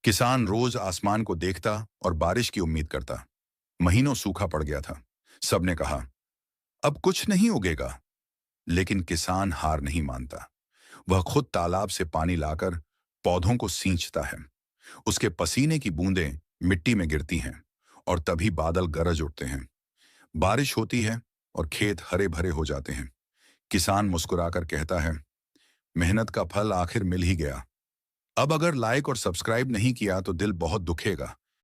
किसान रोज आसमान को देखता और बारिश की उम्मीद करता। महीनों सूखा पड़ गया था। सबने कहा, अब कुछ नहीं उगेगा। लेकिन किसान हार नहीं मानता। वह खुद तालाब से पानी लाकर पौधों को सींचता है। उसके पसीने की बूंदें मिट्टी में गिरती हैं और तभी बादल गरज उठते हैं। बारिश होती है और खेत हरे भरे हो जाते हैं। किसान मुस्कुराकर कहता है, मेहनत का फल आखिर मिल ही गया। अब अगर लाइक और सब्सक्राइब नहीं किया तो दिल बहुत दुखेगा।